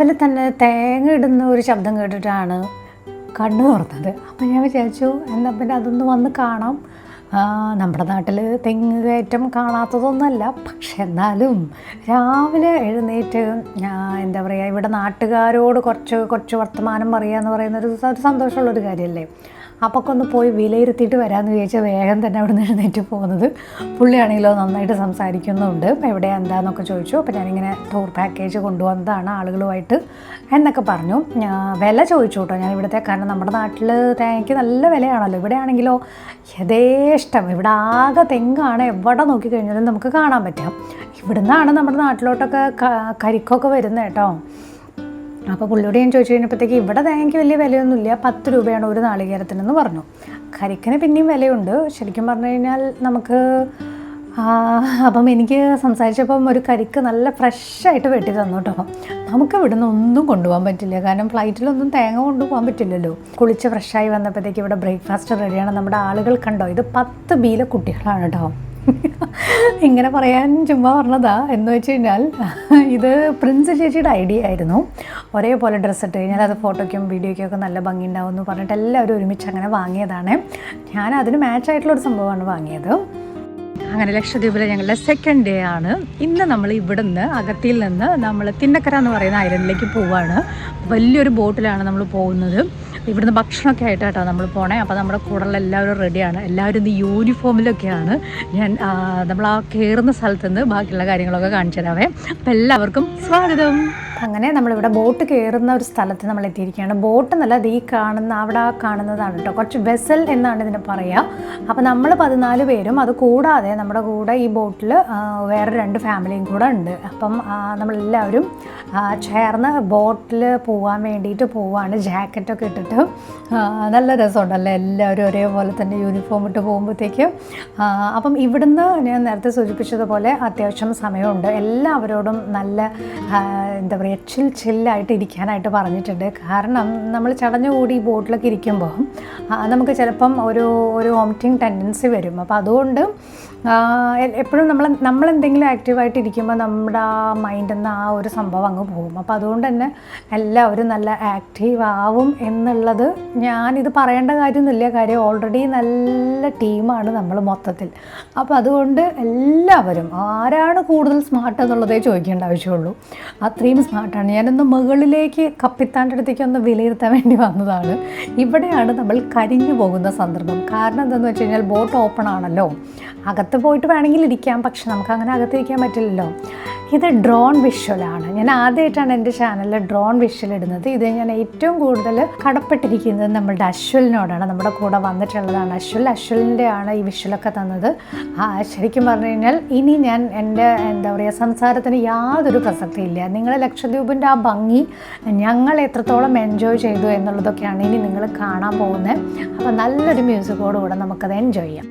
രാവിലെ തന്നെ തേങ്ങ ഇടുന്ന ഒരു ശബ്ദം കേട്ടിട്ടാണ് കണ്ണു തുറന്നത്. അപ്പം ഞാൻ വിചാരിച്ചു എന്നാൽ പിന്നെ അതൊന്ന് വന്ന് കാണാം. നമ്മുടെ നാട്ടിൽ തെങ്ങ് കയറ്റം കാണാത്തതൊന്നുമല്ല, പക്ഷെ എന്നാലും രാവിലെ എഴുന്നേറ്റ് എന്താ പറയുക, ഇവിടെ നാട്ടുകാരോട് കുറച്ച് വർത്തമാനം പറയുക എന്ന് പറയുന്നൊരു സന്തോഷമുള്ളൊരു കാര്യമല്ലേ. അപ്പോൾ ഒന്ന് പോയി വിലയിരുത്തിയിട്ട് വരാമെന്ന് വിചാരിച്ചാൽ വേഗം തന്നെ അവിടെ നിന്ന് എഴുന്നേറ്റ് പോകുന്നത്. പുള്ളിയാണെങ്കിലോ നന്നായിട്ട് സംസാരിക്കുന്നുണ്ട്. എവിടെയാണ് എന്താണെന്നൊക്കെ ചോദിച്ചു. അപ്പോൾ ഞാനിങ്ങനെ ടൂർ പാക്കേജ് കൊണ്ടുവന്നതാണ് ആളുകളുമായിട്ട് എന്നൊക്കെ പറഞ്ഞു. വില ചോദിച്ചു കേട്ടോ ഞാൻ ഇവിടുത്തെ, കാരണം നമ്മുടെ നാട്ടിൽ തേങ്ങയ്ക്ക് നല്ല വിലയാണല്ലോ. ഇവിടെ ആണെങ്കിലോ യഥേഷ്ടം, ഇവിടെ ആകെ തെങ്ങാണ്, എവിടെ നോക്കിക്കഴിഞ്ഞാലും നമുക്ക് കാണാൻ പറ്റാം. ഇവിടുന്നാണ് നമ്മുടെ നാട്ടിലോട്ടൊക്കെ കരിക്കൊക്കെ വരുന്നത് കേട്ടോ. അപ്പോൾ പുള്ളിയോട് ഞാൻ ചോദിച്ചു കഴിഞ്ഞപ്പോഴത്തേക്ക് ഇവിടെ തേങ്ങയ്ക്ക് വലിയ വിലയൊന്നുമില്ല, 10 രൂപയാണ് ഒരു നാളികേരത്തിനെന്ന് പറഞ്ഞു. കരിക്കിന് പിന്നെയും വിലയുണ്ട് ശരിക്കും പറഞ്ഞു കഴിഞ്ഞാൽ നമുക്ക്. അപ്പം എനിക്ക് സംസാരിച്ചപ്പം ഒരു കരിക്ക് നല്ല ഫ്രഷായിട്ട് വെട്ടി തന്നു കേട്ടോ. നമുക്ക് ഇവിടുന്ന് ഒന്നും കൊണ്ടുപോകാൻ പറ്റില്ല, കാരണം ഫ്ലൈറ്റിലൊന്നും തേങ്ങ കൊണ്ടുപോകാൻ പറ്റില്ലല്ലോ. കുളിച്ച് ഫ്രഷായി വന്നപ്പോഴത്തേക്ക് ഇവിടെ ബ്രേക്ക്ഫാസ്റ്റ് റെഡിയാണ്. നമ്മുടെ ആളുകൾ കണ്ടോ, ഇത് 10 ബീലെ കുട്ടികളാണ് കേട്ടോ. ഇങ്ങനെ പറയാൻ ചുമ്മാ പറഞ്ഞതാ. എന്ന് വെച്ച് കഴിഞ്ഞാൽ ഇത് പ്രിൻസ് ചേച്ചിയുടെ ഐഡിയ ആയിരുന്നു. ഒരേപോലെ ഡ്രസ്സ് ഇട്ട് കഴിഞ്ഞാൽ അത് ഫോട്ടോയ്ക്കും വീഡിയോയ്ക്കും ഒക്കെ നല്ല ഭംഗി ഉണ്ടാവും എന്ന് പറഞ്ഞിട്ട് എല്ലാവരും ഒരുമിച്ച് അങ്ങനെ വാങ്ങിയതാണ്. ഞാൻ അതിന് മാച്ചായിട്ടുള്ളൊരു സംഭവമാണ് വാങ്ങിയത്. അങ്ങനെ ലക്ഷദ്വീപിലെ ഞങ്ങളുടെ സെക്കൻഡ് ഡേ ആണ് ഇന്ന്. നമ്മൾ ഇവിടുന്ന് അഗത്തിയിൽ നിന്ന് നമ്മൾ തിന്നക്കര എന്ന് പറയുന്ന ഐലൻഡിലേക്ക് പോവുകയാണ്. വലിയൊരു ബോട്ടിലാണ് നമ്മൾ പോകുന്നത്. ഇവിടുന്ന് ഭക്ഷണമൊക്കെ ആയിട്ടാണ് നമ്മൾ പോണേ. അപ്പോൾ നമ്മുടെ കൂടെയുള്ള എല്ലാവരും റെഡിയാണ്. എല്ലാവരും ഇന്ന് യൂണിഫോമിലൊക്കെയാണ്. ഞാൻ നമ്മൾ ആ കയറുന്ന സ്ഥലത്ത് നിന്ന് ബാക്കിയുള്ള കാര്യങ്ങളൊക്കെ കാണിച്ചു തരാവേ. അപ്പോൾ എല്ലാവർക്കും സ്വാഗതം. അങ്ങനെ നമ്മളിവിടെ ബോട്ട് കയറുന്ന ഒരു സ്ഥലത്ത് നമ്മൾ എത്തിയിരിക്കുകയാണ്. ബോട്ട് എന്നല്ല, അത് ഈ അവിടെ കാണുന്നതാണ് കേട്ടോ. കുറച്ച് വെസൽ എന്നാണ് ഇതിന് പറയുക. അപ്പോൾ നമ്മൾ 14 പേരും, അത് കൂടാതെ നമ്മുടെ കൂടെ ഈ ബോട്ടിൽ വേറെ 2 ഫാമിലിയും കൂടെ ഉണ്ട്. അപ്പം നമ്മളെല്ലാവരും ചേർന്ന് ബോട്ടിൽ പോകാൻ വേണ്ടിയിട്ട് പോവാണ്. ജാക്കറ്റൊക്കെ ഇട്ടിട്ട് നല്ല രസമുണ്ടല്ലേ, എല്ലാവരും ഒരേപോലെ തന്നെ യൂണിഫോം ഇട്ട് പോകുമ്പോഴത്തേക്ക്. അപ്പം ഇവിടുന്ന് ഞാൻ നേരത്തെ സൂചിപ്പിച്ചതുപോലെ അത്യാവശ്യം സമയമുണ്ട്. എല്ലാവരോടും നല്ല എന്താ പറയുക, ചില്ലായിട്ട് ഇരിക്കാനായിട്ട് പറഞ്ഞിട്ടുണ്ട്. കാരണം നമ്മൾ ചടഞ്ഞുകൂടി ഈ ബോട്ടിലൊക്കെ ഇരിക്കുമ്പോൾ നമുക്ക് ചിലപ്പം ഒരു വോമിറ്റിംഗ് ടെൻഡൻസി വരും. അപ്പോൾ അതുകൊണ്ട് എപ്പോഴും നമ്മളെന്തെങ്കിലും ആക്റ്റീവായിട്ട് ഇരിക്കുമ്പോൾ നമ്മുടെ ആ മൈൻഡിൽ നിന്ന് ആ ഒരു സംഭവം അങ്ങ് പോകും. അപ്പോൾ അതുകൊണ്ട് തന്നെ എല്ലാവരും നല്ല ആക്റ്റീവ് ആവും എന്നുള്ളത് ഞാനിത് പറയേണ്ട കാര്യമൊന്നുമില്ല. കാര്യം ഓൾറെഡി നല്ല ടീമാണ് നമ്മൾ മൊത്തത്തിൽ. അപ്പോൾ അതുകൊണ്ട് എല്ലാവരും ആരാണ് കൂടുതൽ സ്മാർട്ട് എന്നുള്ളതേ ചോദിക്കേണ്ട ആവശ്യമുള്ളൂ. അത്രയും സ്മാർട്ടാണ്. ഞാനൊന്ന് മുകളിലേക്ക് കപ്പിത്താൻ്റെ അടുത്തേക്ക് ഒന്ന് വിലയിരുത്താൻ വേണ്ടി വന്നതാണ്. ഇവിടെയാണ് നമ്മൾ കരിഞ്ഞു പോകുന്ന സന്ദർഭം. കാരണം എന്താണെന്ന് വെച്ച് കഴിഞ്ഞാൽ ബോട്ട് ഓപ്പൺ ആണല്ലോ. അകത്ത് പോയിട്ട് വേണമെങ്കിൽ ഇരിക്കാം, പക്ഷെ നമുക്ക് അങ്ങനെ അകത്തിരിക്കാൻ പറ്റില്ലല്ലോ. ഇത് ഡ്രോൺ വിഷ്വലാണ്. ഞാൻ ആദ്യമായിട്ടാണ് എൻ്റെ ചാനലിൽ ഡ്രോൺ വിഷ്വൽ ഇടുന്നത്. ഇത് ഞാൻ ഏറ്റവും കൂടുതൽ കടപ്പെട്ടിരിക്കുന്നത് നമ്മളുടെ അശ്വലിനോടാണ്. നമ്മുടെ കൂടെ വന്നിട്ടുള്ളതാണ് അശ്വലിൻ്റെ ആണ് ഈ വിഷ്വലൊക്കെ തന്നത്. ശരിക്കും പറഞ്ഞു കഴിഞ്ഞാൽ ഇനി ഞാൻ എൻ്റെ എന്താ പറയുക സംസാരത്തിന് യാതൊരു പ്രസക്തിയില്ല. നിങ്ങൾ ലക്ഷദ്വീപിൻ്റെ ആ ഭംഗി ഞങ്ങൾ എത്രത്തോളം എൻജോയ് ചെയ്തു എന്നുള്ളതൊക്കെയാണ് ഇനി നിങ്ങൾ കാണാൻ പോകുന്നത്. അപ്പോൾ നല്ലൊരു മ്യൂസിക്കോടുകൂടെ നമുക്കത് എൻജോയ് ചെയ്യാം.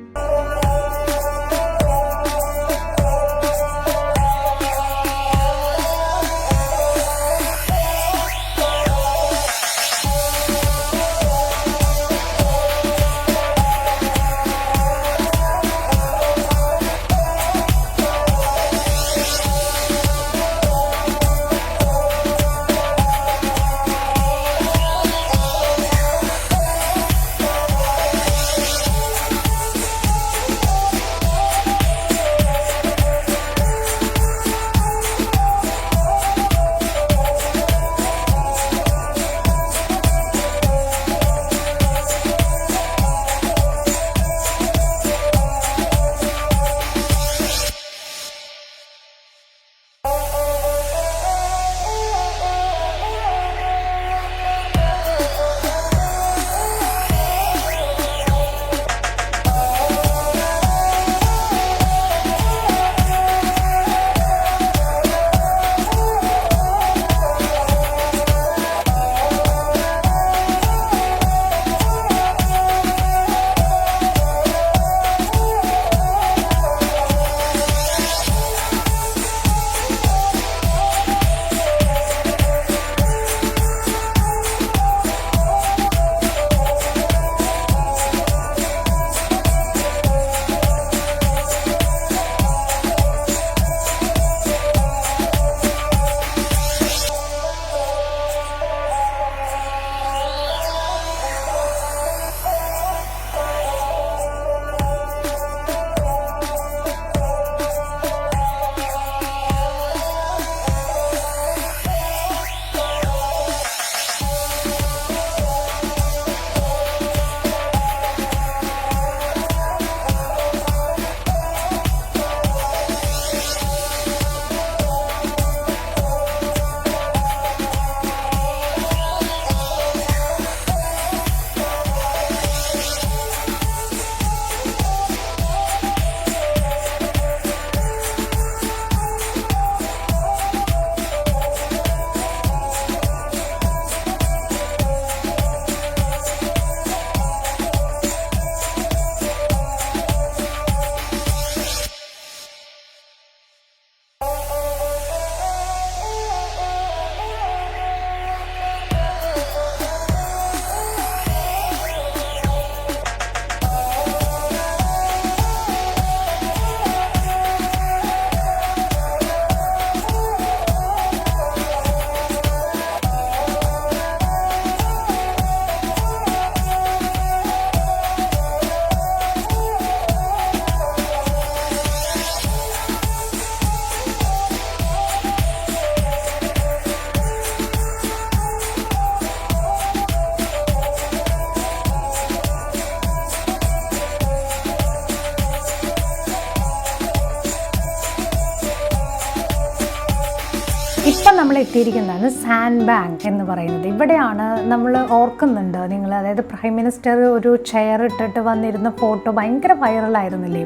നമ്മൾ എത്തിയിരിക്കുന്നതാണ് സാൻഡ് ബാങ്ക് എന്ന് പറയുന്നത്. ഇവിടെയാണ് നമ്മൾ ഓർക്കുന്നുണ്ട് നിങ്ങൾ, അതായത് പ്രൈം മിനിസ്റ്റർ ഒരു ചെയർ ഇട്ടിട്ട് വന്നിരുന്ന ഫോട്ടോ ഭയങ്കര വൈറലായിരുന്നില്ലേ,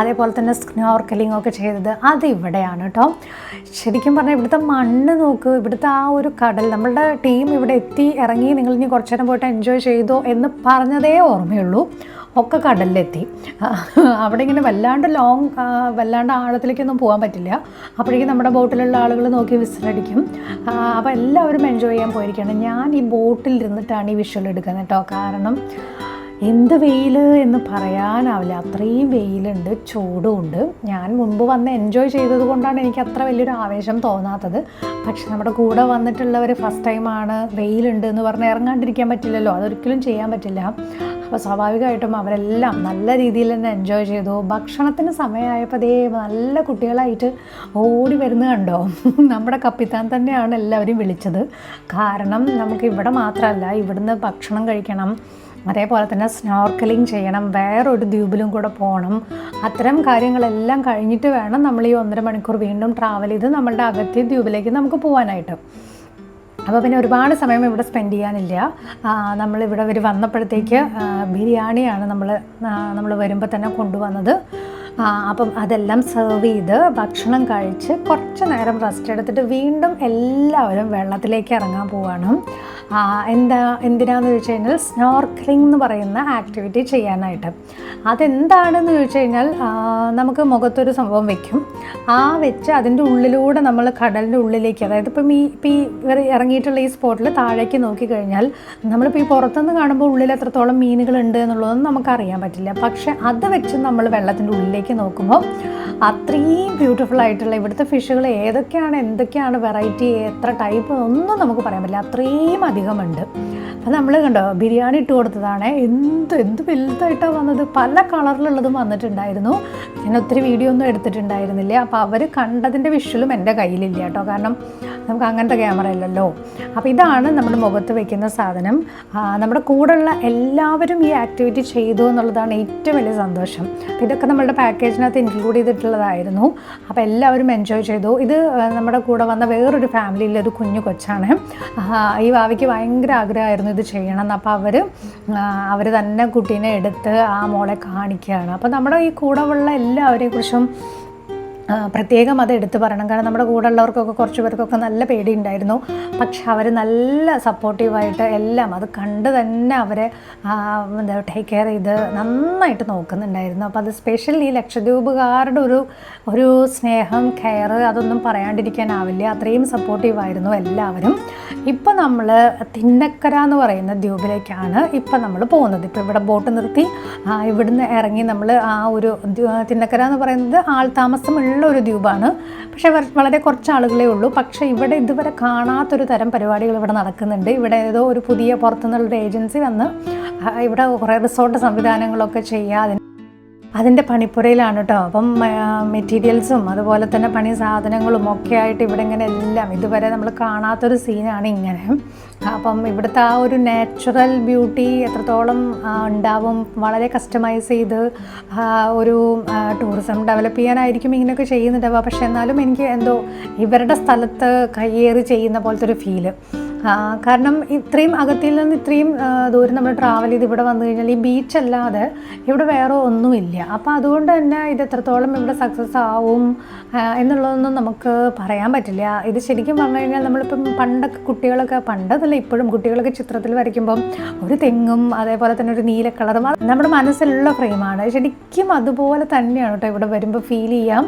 അതേപോലെ തന്നെ സ്നോർക്കലിംഗ് ഒക്കെ ചെയ്തത് അത് ഇവിടെയാണ് കേട്ടോ. ശരിക്കും പറഞ്ഞാൽ ഇവിടുത്തെ മണ്ണ് നോക്ക്, ഇവിടുത്തെ ആ ഒരു കടൽ, നമ്മളുടെ ടീം ഇവിടെ എത്തി ഇറങ്ങി നിങ്ങൾ ഇനി കുറച്ചു നേരം പോയിട്ട് എൻജോയ് ചെയ്തോ എന്ന് പറഞ്ഞതേ ഓർമ്മയുള്ളൂ. ഒക്കെ കടലിലെത്തി. അവിടെ ഇങ്ങനെ വല്ലാണ്ട് ആഴത്തിലേക്കൊന്നും പോകാൻ പറ്റില്ല. അപ്പോഴേക്കും നമ്മുടെ ബോട്ടിലുള്ള ആളുകൾ നോക്കി വിസിലടിക്കും. അപ്പോൾ എല്ലാവരും എൻജോയ് ചെയ്യാൻ പോയിരിക്കുകയാണ്. ഞാൻ ഈ ബോട്ടിൽ ഇരുന്നിട്ടാണ് ഈ വിഷ്വൽ എടുക്കുന്നത് കേട്ടോ. കാരണം എന്ത് വെയിൽ എന്ന് പറയാനാവില്ല, അത്രയും വെയിലുണ്ട്, ചൂടുമുണ്ട്. ഞാൻ മുൻപ് വന്ന് എൻജോയ് ചെയ്തത് കൊണ്ടാണ് എനിക്ക് അത്ര വലിയൊരു ആവേശം തോന്നാത്തത്. പക്ഷെ നമ്മുടെ കൂടെ വന്നിട്ടുള്ളവർ ഫസ്റ്റ് ടൈമാണ്, വെയിലുണ്ട് എന്ന് പറഞ്ഞ് ഇറങ്ങാണ്ടിരിക്കാൻ പറ്റില്ലല്ലോ, അതൊരിക്കലും ചെയ്യാൻ പറ്റില്ല. അപ്പോൾ സ്വാഭാവികമായിട്ടും അവരെല്ലാം നല്ല രീതിയിൽ തന്നെ എൻജോയ് ചെയ്തു. ഭക്ഷണത്തിന് സമയമായപ്പോൾ അതേ നല്ല കുട്ടികളായിട്ട് ഓടി വരുന്നത് കണ്ടോ. നമ്മുടെ കപ്പിത്താൻ തന്നെയാണ് എല്ലാവരെയും വിളിച്ചത്. കാരണം നമുക്ക് ഇവിടെ മാത്രമല്ല, ഇവിടുന്ന് ഭക്ഷണം കഴിക്കണം, അതേപോലെ തന്നെ സ്നോർക്കലിംഗ് ചെയ്യണം, വേറൊരു ദ്വീപിലും കൂടെ പോകണം. അത്തരം കാര്യങ്ങളെല്ലാം കഴിഞ്ഞിട്ട് വേണം നമ്മൾ ഈ 1.5 മണിക്കൂർ വീണ്ടും ട്രാവൽ ചെയ്ത് നമ്മളുടെ അഗത്തി ദ്വീപിലേക്ക് നമുക്ക് പോകാനായിട്ട്. അപ്പോൾ പിന്നെ ഒരുപാട് സമയം ഇവിടെ സ്പെൻഡ് ചെയ്യാനില്ല. നമ്മളിവിടെ വന്നപ്പോഴത്തേക്ക് ബിരിയാണിയാണ് നമ്മൾ വരുമ്പോൾ തന്നെ കൊണ്ടുവന്നത്. അപ്പം അതെല്ലാം സെർവ് ചെയ്ത് ഭക്ഷണം കഴിച്ച് കുറച്ച് നേരം റെസ്റ്റ് എടുത്തിട്ട് വീണ്ടും എല്ലാവരും വെള്ളത്തിലേക്ക് ഇറങ്ങാൻ പോവാണ്. എന്തിനാന്ന് ചോദിച്ചു കഴിഞ്ഞാൽ സ്നോർക്കലിംഗ് എന്ന് പറയുന്ന ആക്ടിവിറ്റി ചെയ്യാനായിട്ട്. അതെന്താണെന്ന് ചോദിച്ചു കഴിഞ്ഞാൽ നമുക്ക് മുഖത്തൊരു സംഭവം വെക്കും, വെച്ച് അതിൻ്റെ ഉള്ളിലൂടെ നമ്മൾ കടലിൻ്റെ ഉള്ളിലേക്ക്, അതായത് ഇപ്പം ഈ ഇറങ്ങിയിട്ടുള്ള ഈ സ്പോട്ടിൽ താഴേക്ക് നോക്കിക്കഴിഞ്ഞാൽ നമ്മളിപ്പോൾ ഈ പുറത്തുനിന്ന് കാണുമ്പോൾ ഉള്ളിൽ എത്രത്തോളം മീനുകളുണ്ട് എന്നുള്ളതൊന്നും നമുക്കറിയാൻ പറ്റില്ല. പക്ഷെ അത് വെച്ച് നമ്മൾ വെള്ളത്തിൻ്റെ ഉള്ളിലേക്ക് നോക്കുമ്പോൾ അത്രയും ബ്യൂട്ടിഫുൾ ആയിട്ടുള്ള ഇവിടുത്തെ ഫിഷുകൾ ഏതൊക്കെയാണ്, എന്തൊക്കെയാണ് വെറൈറ്റി, എത്ര ടൈപ്പ് ഒന്നും നമുക്ക് പറയാൻ പറ്റില്ല, അത്രയും അധികമുണ്ട്. അപ്പം നമ്മൾ കണ്ടോ ബിരിയാണി ഇട്ട് കൊടുത്തതാണ്. എന്ത് വലുതായിട്ടാണ് വന്നത്, പല കളറിലുള്ളതും വന്നിട്ടുണ്ടായിരുന്നു. ഞാൻ ഒത്തിരി വീഡിയോ ഒന്നും എടുത്തിട്ടുണ്ടായിരുന്നില്ല. അപ്പോൾ അവർ കണ്ടതിൻ്റെ വിഷ്വലും എൻ്റെ കയ്യിലില്ല കേട്ടോ, കാരണം നമുക്ക് അങ്ങനത്തെ ക്യാമറ ഇല്ലല്ലോ. അപ്പോൾ ഇതാണ് നമ്മുടെ മുഖത്ത് വയ്ക്കുന്ന സാധനം. നമ്മുടെ കൂടെയുള്ള എല്ലാവരും ഈ ആക്ടിവിറ്റി ചെയ്തു എന്നുള്ളതാണ് ഏറ്റവും വലിയ സന്തോഷം. ഇതൊക്കെ നമ്മളുടെ പാക്കേജിനകത്ത് ഇൻക്ലൂഡ് ചെയ്തിട്ടുള്ളതായിരുന്നു. അപ്പോൾ എല്ലാവരും എൻജോയ് ചെയ്തു. ഇത് നമ്മുടെ കൂടെ വന്ന വേറൊരു ഫാമിലിയിലെ ഒരു കുഞ്ഞു കൊച്ചാണ്. ഈ വാവിക്ക് ഭയങ്കര ആഗ്രഹമായിരുന്നു ഇത് ചെയ്യണം എന്ന്. അപ്പോൾ അവർ തന്നെ കുട്ടീനെ എടുത്ത് ആ മോളെ കാണിക്കുകയാണ്. അപ്പോൾ നമ്മുടെ ഈ കൂടെ ഉള്ള എല്ലാവരെയും കുറിച്ചും പ്രത്യേകം അത് എടുത്തു പറയണം. കാരണം നമ്മുടെ കൂടെ ഉള്ളവർക്കൊക്കെ കുറച്ച് പേർക്കൊക്കെ നല്ല പേടിയുണ്ടായിരുന്നു. പക്ഷെ അവർ നല്ല സപ്പോർട്ടീവായിട്ട് എല്ലാം അത് കണ്ട് തന്നെ അവരെ ടേക്ക് കെയർ ചെയ്ത് നന്നായിട്ട് നോക്കുന്നുണ്ടായിരുന്നു. അപ്പോൾ അത് സ്പെഷ്യലി ഈ ലക്ഷദ്വീപുകാരുടെ ഒരു സ്നേഹം, കെയർ അതൊന്നും പറയാണ്ടിരിക്കാനാവില്ല. അത്രയും സപ്പോർട്ടീവായിരുന്നു എല്ലാവരും. ഇപ്പം നമ്മൾ തിന്നക്കര എന്ന് പറയുന്ന ദ്വീപിലേക്കാണ് ഇപ്പം നമ്മൾ പോകുന്നത്. ഇപ്പോൾ ഇവിടെ ബോട്ട് നിർത്തി ഇവിടുന്ന് ഇറങ്ങി നമ്മൾ ഒരു തിന്നക്കര എന്ന് പറയുന്നത് ആൾതാമസമുള്ള ഒരു ദ്വീപാണ്. പക്ഷേ വളരെ കുറച്ച് ആളുകളേ ഉള്ളൂ. പക്ഷേ ഇവിടെ ഇതുവരെ കാണാത്തൊരു തരം പരിപാടികൾ ഇവിടെ നടക്കുന്നുണ്ട്. ഇവിടെ ഏതോ ഒരു പുതിയ പുറത്തുനിന്നുള്ളൊരു ഏജൻസി വന്ന് ഇവിടെ കുറേ റിസോർട്ട് സംവിധാനങ്ങളൊക്കെ ചെയ്യുക, അതിൻ്റെ പണിപ്പുരയിലാണ് കേട്ടോ. അപ്പം മെറ്റീരിയൽസും അതുപോലെ തന്നെ പണി സാധനങ്ങളും ഒക്കെ ആയിട്ട് ഇവിടെ ഇങ്ങനെ എല്ലാം ഇതുവരെ നമ്മൾ കാണാത്തൊരു സീനാണ് ഇങ്ങനെ. അപ്പം ഇവിടുത്തെ ആ ഒരു നാച്ചുറൽ ബ്യൂട്ടി എത്രത്തോളം ഉണ്ടാവും, വളരെ കസ്റ്റമൈസ് ചെയ്ത് ഒരു ടൂറിസം ഡെവലപ്പ് ചെയ്യാനായിരിക്കും ഇങ്ങനെയൊക്കെ ചെയ്യുന്നുണ്ടാവുക. പക്ഷെ എന്നാലും എനിക്ക് എന്തോ ഇവരുടെ സ്ഥലത്ത് കയ്യേറി ചെയ്യുന്ന പോലത്തെ ഒരു ഫീല്. കാരണം ഇത്രയും അകത്തിയിൽ നിന്ന് ഇത്രയും ദൂരം നമ്മൾ ട്രാവൽ ചെയ്ത് ഇവിടെ വന്നു കഴിഞ്ഞാൽ ഈ ബീച്ചല്ലാതെ ഇവിടെ വേറെ ഒന്നുമില്ല. അപ്പോൾ അതുകൊണ്ട് തന്നെ ഇത് എത്രത്തോളം ഇവിടെ സക്സസ് ആവും എന്നുള്ളതൊന്നും നമുക്ക് പറയാൻ പറ്റില്ല. ഇത് ശരിക്കും പറഞ്ഞു കഴിഞ്ഞാൽ നമ്മളിപ്പം പണ്ടതല്ല ഇപ്പോഴും കുട്ടികളൊക്കെ ചിത്രത്തിൽ വരയ്ക്കുമ്പം ഒരു തെങ്ങും അതേപോലെ തന്നെ ഒരു നീല കളറും നമ്മുടെ മനസ്സിലുള്ള ഫ്രെയിമാണ്. ശരിക്കും അതുപോലെ തന്നെയാണ് കേട്ടോ ഇവിടെ വരുമ്പോൾ ഫീൽ ചെയ്യാം.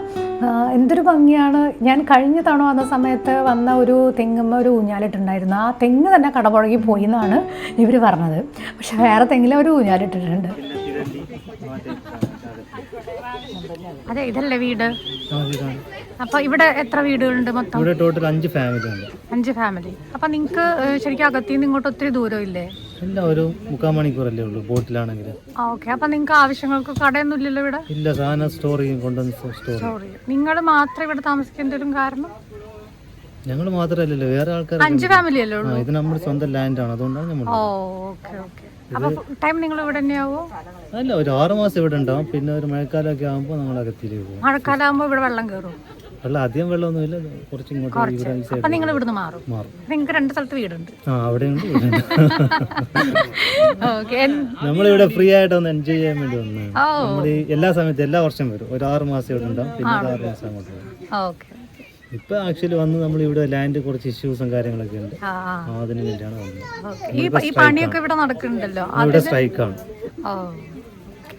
എന്തൊരു ഭംഗിയാണ്. ഞാൻ കഴിഞ്ഞ തവണ വന്ന സമയത്ത് വന്ന ഒരു തെങ്ങുമ്മ ഒരു ഊഞ്ഞാലിട്ടുണ്ടായിരുന്നു. ആ തെങ്ങ് തന്നെ കടപുഴകി പോയി എന്നാണ് ഇവർ പറഞ്ഞത്. പക്ഷെ വേറെ തെങ്ങിലും ഒരു ഊഞ്ഞാലിട്ടിട്ടുണ്ട്. അതെ, ഇതല്ലേ വീട്? അപ്പൊ ഇവിടെ എത്ര വീടുകളുണ്ട് മൊത്തം? ഇവിടെ ടോട്ടൽ 5 ഫാമിലി ഉണ്ട്. 5 ഫാമിലി. അപ്പൊ നിങ്ങൾക്ക് ശരിക്കും അകത്തിന്ന് ഇങ്ങോട്ട് ഒത്തിരി ദൂരം ഇല്ലേ? ഇല്ല, ഒരു 3/4 മണിക്കൂറല്ലേ ഉള്ളൂ ബോട്ടിലാണെങ്കിൽ. ഓക്കെ. അപ്പൊ നിങ്ങൾക്ക് ആവശ്യങ്ങൾക്ക് കടയൊന്നും ഇല്ലല്ലോ ഇവിടെ? ഇല്ല, സാധനം സ്റ്റോർ ചെയ്യും, കൊണ്ടുവന്ന് സ്റ്റോർ ചെയ്യും. നിങ്ങൾ മാത്രം ഇവിടെ താമസിക്കാൻ എന്തെങ്കിലും കാരണം? ഞങ്ങൾ മാത്രമല്ലല്ലോ, വേറെ ആൾക്കാർ 5 ഫാമിലി അല്ലേ ഉള്ളൂ. ഇത് നമ്മുടെ സ്വന്തം ലാൻഡ് ആണ്, അതുകൊണ്ടാണ് നമ്മൾ. Okay okay. അപ്പൊ ടൈം നിങ്ങൾ ഇവിടെ തന്നെയാവോ? അല്ല, ഒരു 6 മാസം ഇവിടെ ഉണ്ടാവും. പിന്നെ ഒരു മഴക്കാലമൊക്കെ ആകുമ്പോൾ നമ്മൾ അകത്തിലേക്ക് പോകും. മഴക്കാലം ആകുമ്പോൾ ഇവിടെ വെള്ളം കയറും? വെള്ളം അധികം വെള്ളമൊന്നുമില്ല, കുറച്ച് ഇങ്ങോട്ട് ഇവിടെ ഈ അപ്പം നിങ്ങൾ ഇവിടുന്ന് മാറും. മാറും. നിങ്ങൾക്ക് 2 സ്ഥലത്ത് വീടുണ്ട്. അവിടെയുണ്ട്. നമ്മളിവിടെ ഫ്രീ ആയിട്ട് ഒന്ന് എൻജോയ് ചെയ്യാൻ വേണ്ടി വന്നു. നമ്മൾ എല്ലാ സമയത്തും എല്ലാ വർഷം വരും. ഒരു 6 മാസം ഇവിടെ ഉണ്ടാവും, പിന്നെ 6 മാസം അങ്ങോട്ട് വരും. ഇപ്പൊ ആക്ച്വലി വന്ന് നമ്മൾ ഇവിടെ ലാൻഡ് കുറച്ച് ഇഷ്യൂസും കാര്യങ്ങളൊക്കെ ഉണ്ട്, അതിന് വേണ്ടിയാണ് വന്നത്. ഈ പണിയൊക്കെ ഇവിടെ നടക്കുന്നുണ്ടല്ലോ, ഇവിടെ സ്ട്രൈക്കാണ്.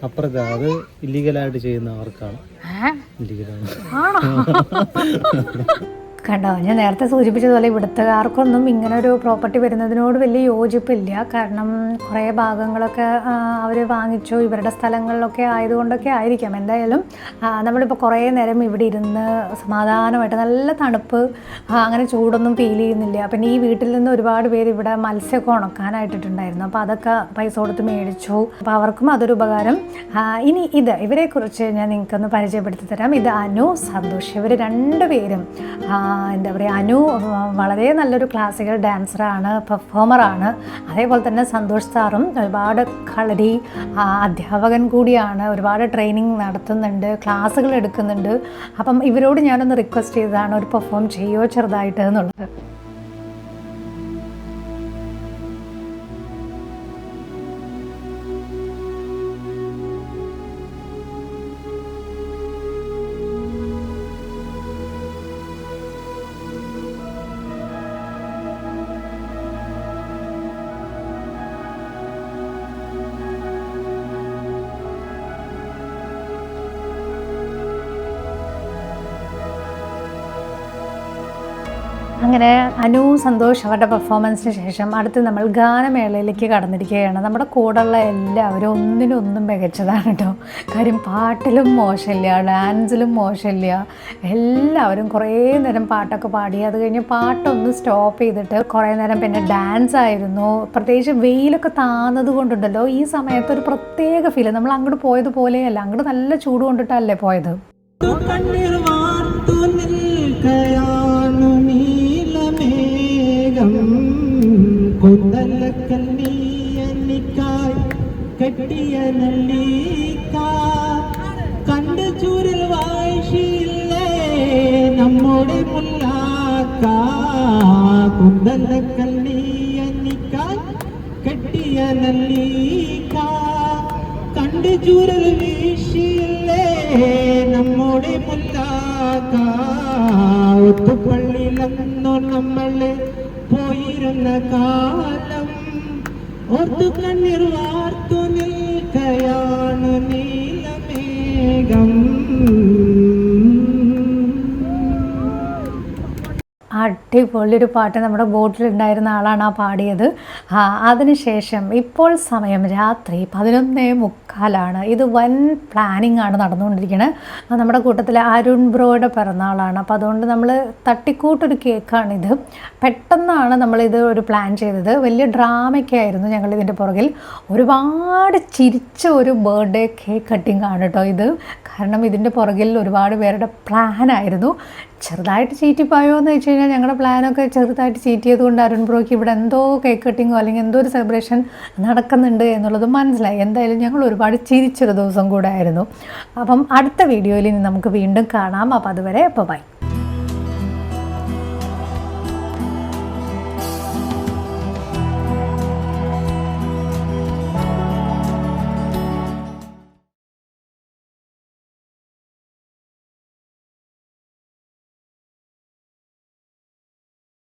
അപ്പുറത്തെ അത് ഇല്ലീഗലായിട്ട് ചെയ്യുന്നവർക്കാണ്. ഇല്ലീഗലാണ്. കണ്ടോ, ഞാൻ നേരത്തെ സൂചിപ്പിച്ചതുപോലെ ഇവിടുത്തുകാർക്കൊന്നും ഇങ്ങനൊരു പ്രോപ്പർട്ടി വരുന്നതിനോട് വലിയ യോജിപ്പില്ല. കാരണം കുറേ ഭാഗങ്ങളൊക്കെ അവർ വാങ്ങിച്ചു ഇവരുടെ സ്ഥലങ്ങളിലൊക്കെ ആയതുകൊണ്ടൊക്കെ ആയിരിക്കാം. എന്തായാലും നമ്മളിപ്പോൾ കുറേ നേരം ഇവിടെ ഇരുന്ന് സമാധാനമായിട്ട്, നല്ല തണുപ്പ്, അങ്ങനെ ചൂടൊന്നും ഫീൽ ചെയ്യുന്നില്ല. പിന്നെ ഈ വീട്ടിൽ നിന്ന് ഒരുപാട് പേര് ഇവിടെ മത്സ്യമൊക്കെ ഉണക്കാനായിട്ടിട്ടുണ്ടായിരുന്നു. അപ്പോൾ അതൊക്കെ പൈസ കൊടുത്ത് മേടിച്ചു. അപ്പോൾ അവർക്കും അതൊരു ഉപകാരം. ഇനി ഇവരെക്കുറിച്ച് ഞാൻ നിങ്ങൾക്കൊന്ന് പരിചയപ്പെടുത്തി തരാം. ഇത് അനു, സന്തോഷ്. ഇവർ 2 പേരും എന്താ പറയുക, അനു വളരെ നല്ലൊരു ക്ലാസിക്കൽ ഡാൻസറാണ്, പെർഫോമറാണ്. അതേപോലെ തന്നെ സന്തോഷ് സാറും ഒരുപാട് കളരി അധ്യാപകൻ കൂടിയാണ്. ഒരുപാട് ട്രെയിനിങ് നടത്തുന്നുണ്ട്, ക്ലാസ്സുകൾ എടുക്കുന്നുണ്ട്. അപ്പം ഇവരോട് ഞാനൊന്ന് റിക്വസ്റ്റ് ചെയ്തതാണ് ഒരു പെർഫോം ചെയ്യുമോ ചെറുതായിട്ട് എന്നുള്ളത്. അങ്ങനെ അനു, സന്തോഷ് അവരുടെ പെർഫോമൻസിന് ശേഷം അടുത്ത് നമ്മൾ ഗാനമേളയിലേക്ക് കടന്നിരിക്കുകയാണ്. നമ്മുടെ കൂടെയുള്ള എല്ലാവരും ഒന്നിനൊന്നും മികച്ചതാണ് കേട്ടോ. കാര്യം പാട്ടിലും മോശമില്ല, ഡാൻസിലും മോശമില്ല. എല്ലാവരും കുറേ നേരം പാട്ടൊക്കെ പാടി, അത് കഴിഞ്ഞ് പാട്ടൊന്ന് സ്റ്റോപ്പ് ചെയ്തിട്ട് കുറേ നേരം പിന്നെ ഡാൻസ് ആയിരുന്നു. പ്രത്യേകിച്ച് വെയിലൊക്കെ താന്നത് കൊണ്ടുണ്ടല്ലോ, ഈ സമയത്ത് ഒരു പ്രത്യേക ഫീൽ. നമ്മൾ അങ്ങോട്ട് പോയതുപോലെയല്ല, അങ്ങോട്ട് നല്ല ചൂട് കൊണ്ടിട്ടല്ലേ പോയത്. കെട്ടിയ നെല്ലിക്ക കണ്ട് ചൂരിൽ വാഴ്ചയില്ലേ നമ്മുടെ മുല്ലാക്ക. കുന്തലക്കല്ലിയന്നിക്ക കെട്ടിയ നെല്ലിക്ക കണ്ട് ചൂരിൽ വീഴ്ചയില്ലേ നമ്മുടെ മുല്ലാക്ക. ഒത്തുപള്ളിയിലെന്നോ നമ്മള് പോയിരുന്ന കാലം ഓർത്തു കണ്ണീർ വാർത്തു നിൽക്കയാണ് നീലമേഘം. അടിപൊളിയൊരു പാട്ട് നമ്മുടെ ബോട്ടിലുണ്ടായിരുന്ന ആളാണ് ആ പാടിയത്. അതിനുശേഷം ഇപ്പോൾ സമയം രാത്രി 11:45. ഇത് വൻ പ്ലാനിങ് ആണ് നടന്നുകൊണ്ടിരിക്കുന്നത്. നമ്മുടെ കൂട്ടത്തിൽ അരുൺ ബ്രോയുടെ പിറന്നാളാണ്. അപ്പോൾ അതുകൊണ്ട് നമ്മൾ തട്ടിക്കൂട്ടൊരു കേക്കാണിത്. പെട്ടെന്നാണ് നമ്മളിത് ഒരു പ്ലാൻ ചെയ്തത്. വലിയ ഡ്രാമയ്ക്കായിരുന്നു ഞങ്ങളിതിൻ്റെ പുറകിൽ. ഒരുപാട് ചിരിച്ച ഒരു ബർത്ത്ഡേ കേക്ക് കട്ടിങ് ആണ് കേട്ടോ ഇത്. കാരണം ഇതിൻ്റെ പുറകിൽ ഒരുപാട് പേരുടെ പ്ലാനായിരുന്നു. ചെറുതായിട്ട് ചീറ്റിപ്പോയോ എന്ന് വെച്ച് കഴിഞ്ഞാൽ ഞങ്ങളുടെ പ്ലാനൊക്കെ ചെറുതായിട്ട് ചീറ്റ് ചെയ്തുകൊണ്ട് അരുൺ ബ്രോയ്ക്ക് ഇവിടെ എന്തോ കേക്ക് കട്ടിങ്ങോ അല്ലെങ്കിൽ എന്തോ ഒരു സെലിബ്രേഷൻ നടക്കുന്നുണ്ട് എന്നുള്ളത് മനസ്സിലായി. എന്തായാലും ഞങ്ങൾ ഒരുപാട് ചിരിച്ചൊരു ദിവസം കൂടെ ആയിരുന്നു. അപ്പം അടുത്ത വീഡിയോയിൽ ഇനി നമുക്ക് വീണ്ടും കാണാം. അപ്പോൾ അതുവരെ ബൈ.